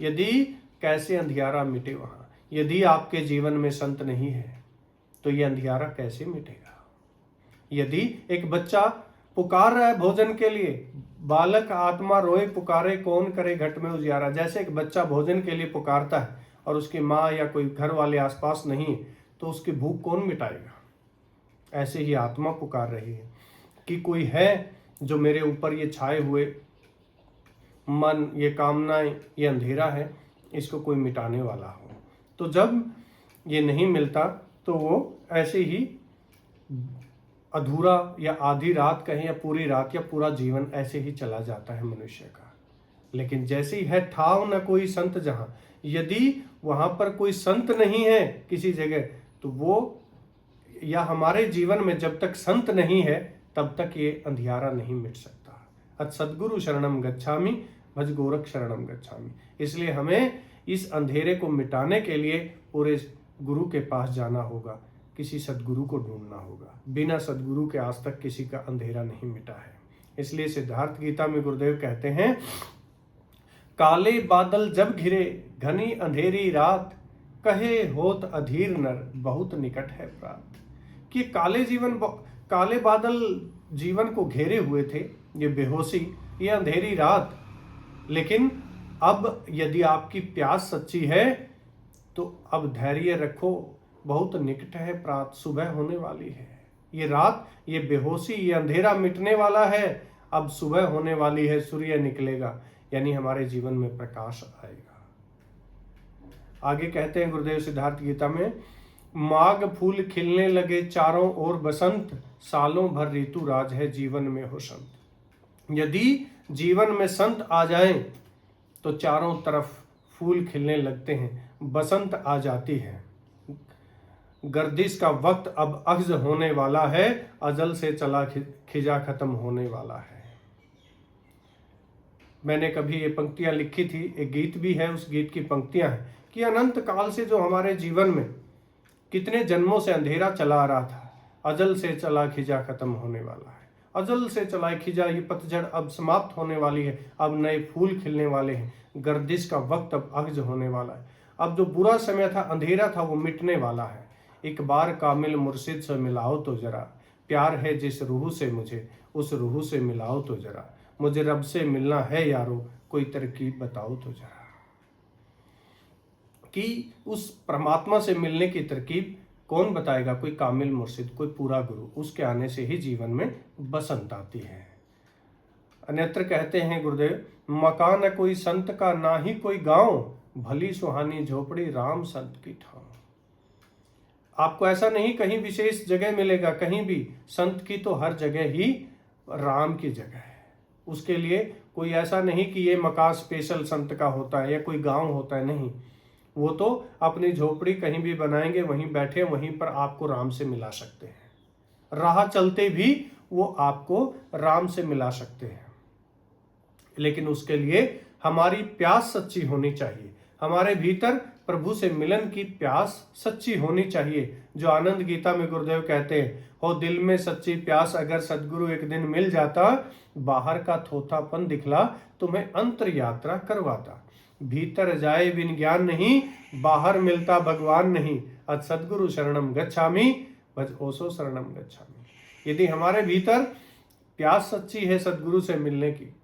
यदि कैसे अंधियारा मिटे वहां। यदि आपके जीवन में संत नहीं है तो ये अंधियारा कैसे मिटेगा। यदि एक बच्चा पुकार रहा है भोजन के लिए, बालक आत्मा रोए पुकारे कौन करे घट में उजियारा। जैसे एक बच्चा भोजन के लिए पुकारता है और उसकी माँ या कोई घर वाले आसपास नहीं है तो उसकी भूख कौन मिटाएगा। ऐसे ही आत्मा पुकार रही है कि कोई है जो मेरे ऊपर ये छाए हुए मन, ये कामनाएं, ये अंधेरा है, इसको कोई मिटाने वाला हो। तो जब ये नहीं मिलता तो वो ऐसे ही अधूरा या आधी रात कहें या पूरी रात या पूरा जीवन ऐसे ही चला जाता है मनुष्य का। लेकिन जैसे ही है ठाव न कोई संत जहां, यदि वहां पर कोई संत नहीं है किसी जगह तो वो, या हमारे जीवन में जब तक संत नहीं है तब तक ये अंधियारा नहीं मिट सकता। अत सद्गुरु शरणम गच्छामि भज गोरख शरणम गच्छामि। इसलिए हमें इस अंधेरे को मिटाने के लिए पूरे गुरु के पास जाना होगा, किसी सद्गुरु को ढूंढना होगा। बिना सद्गुरु के आज तक किसी का अंधेरा नहीं मिटा है। इसलिए सिद्धार्थ गीता में गुरुदेव कहते हैं, काले बादल जब घिरे घनी अंधेरी रात, कहे होत अधीर नर बहुत निकट है प्रात। कि काले बादल जीवन को घेरे हुए थे, ये बेहोशी, ये अंधेरी रात, लेकिन अब यदि आपकी प्यास सच्ची है तो अब धैर्य रखो, बहुत निकट है प्रात, सुबह होने वाली है। ये रात, ये बेहोशी, ये अंधेरा मिटने वाला है, अब सुबह होने वाली है, सूर्य निकलेगा, यानी हमारे जीवन में प्रकाश आएगा। आगे कहते हैं गुरुदेव सिद्धार्थ गीता में, माघ फूल खिलने लगे चारों ओर बसंत, सालों भर ऋतु राज है जीवन में हो संत। यदि जीवन में संत आ जाएं तो चारों तरफ फूल खिलने लगते हैं, बसंत आ जाती है। गर्दिश का वक्त अब अख्ज़ होने वाला है, अजल से चला खिजा खत्म होने वाला है। मैंने कभी ये पंक्तियां लिखी थी, एक गीत भी है, उस गीत की पंक्तियां हैं कि अनंत काल से जो हमारे जीवन में कितने जन्मों से अंधेरा चला आ रहा था, अजल से चला खिजा खत्म होने वाला है। अजल से चला खिजा, ये पतझड़ अब समाप्त होने वाली है, अब नए फूल खिलने वाले हैं। गर्दिश का वक्त अब अख्ज़ होने वाला है। अब जो बुरा समय था, अंधेरा था, वो मिटने वाला है। एक बार कामिल मुर्शिद से मिलाओ तो जरा, प्यार है जिस रूह से मुझे, उस रूह से मिलाओ तो जरा, मुझे रब से मिलना है यारो, कोई तरकीब बताओ तो जरा। कि उस परमात्मा से मिलने की तरकीब कौन बताएगा, कोई कामिल मुर्शिद, कोई पूरा गुरु, उसके आने से ही जीवन में बसंत आती है। अन्यत्र कहते हैं गुरुदेव, मकान कोई संत का ना ही कोई गांव, भली सुहानी झोपड़ी राम संत की ठाव। आपको ऐसा नहीं कहीं विशेष जगह मिलेगा, कहीं भी संत की तो हर जगह ही राम की जगह है। उसके लिए कोई ऐसा नहीं कि ये मकान स्पेशल संत का होता है या कोई गांव होता है, नहीं। वो तो अपनी झोपड़ी कहीं भी बनाएंगे, वहीं बैठे, वहीं पर आपको राम से मिला सकते हैं। राह चलते भी वो आपको राम से मिला सकते हैं। लेकिन उसके लिए हमारी प्यास सच्ची होनी चाहिए, हमारे भीतर प्रभु से मिलन की प्यास सच्ची होनी चाहिए। जो आनंद गीता में गुरुदेव कहते हैं, हो दिल में सच्ची प्यास अगर सदगुरु एक दिन मिल जाता, बाहर का थोथापन दिखला तुम्हें अंतर यात्रा करवाता। भीतर जाए बिन ज्ञान नहीं, बाहर मिलता भगवान नहीं, अत सदगुरु शरणम गच्छामि भज ओसो शरणम गच्छामि। यदि हमारे भीतर प्यास सच्ची है सदगुरु से मिलने की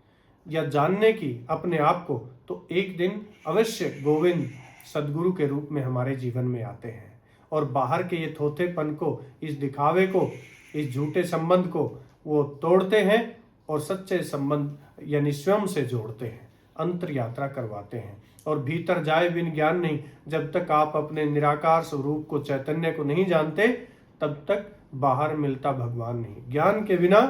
या जानने की अपने आप को, तो एक दिन अवश्य गोविंद सदगुरु के रूप में हमारे जीवन में आते हैं और बाहर के ये थोथेपन को, इस दिखावे को, इस झूठे संबंध को वो तोड़ते हैं और सच्चे संबंध यानी स्वयं से जोड़ते हैं, अंतर यात्रा करवाते हैं। और भीतर जाए बिन ज्ञान नहीं, जब तक आप अपने निराकार स्वरूप को, चैतन्य को नहीं जानते, तब तक बाहर मिलता भगवान नहीं। ज्ञान के बिना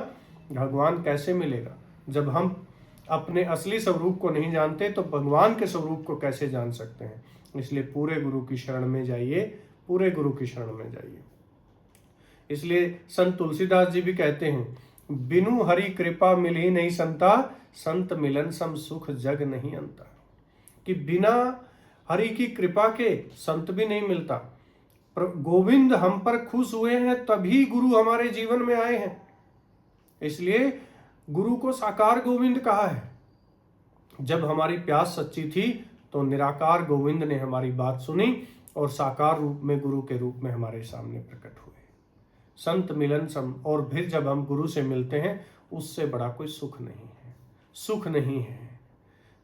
भगवान कैसे मिलेगा? जब हम अपने असली स्वरूप को नहीं जानते तो भगवान के स्वरूप को कैसे जान सकते हैं? इसलिए पूरे गुरु की शरण में जाइए, पूरे गुरु की शरण में जाइए। इसलिए संत तुलसीदास जी भी कहते हैं, बिनु हरि कृपा मिली नहीं संता, संत मिलन सम सुख जग नहीं अंता। कि बिना हरि की कृपा के संत भी नहीं मिलता। गोविंद हम पर खुश हुए हैं तभी गुरु हमारे जीवन में आए हैं। इसलिए गुरु को साकार गोविंद कहा है। जब हमारी प्यास सच्ची थी तो निराकार गोविंद ने हमारी बात सुनी और साकार रूप में गुरु के रूप में हमारे सामने प्रकट हुए। संत मिलन और फिर जब हम गुरु से मिलते हैं उससे बड़ा कोई सुख नहीं है, सुख नहीं है।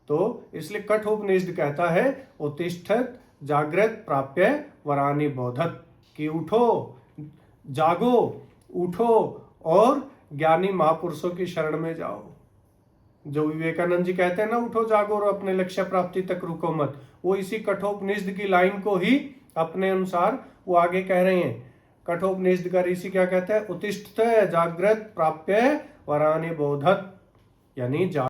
तो इसलिए कठोपनिषद कहता है उत्तिष्ठत जागृत प्राप्य वरानि बोधत, कि उठो, जागो, उठो और ज्ञानी महापुरुषों की शरण में जाओ। जो विवेकानंद जी कहते हैं ना, उठो जागो और अपने लक्ष्य प्राप्ति तक रुको मत, वो इसी कठोपनिषद की लाइन को ही अपने अनुसार वो आगे कह रहे हैं। कठोपनिषद का ऋषि क्या कहता है, उत्तिष्ठत जागृत प्राप्य वरानि बोधत, यानी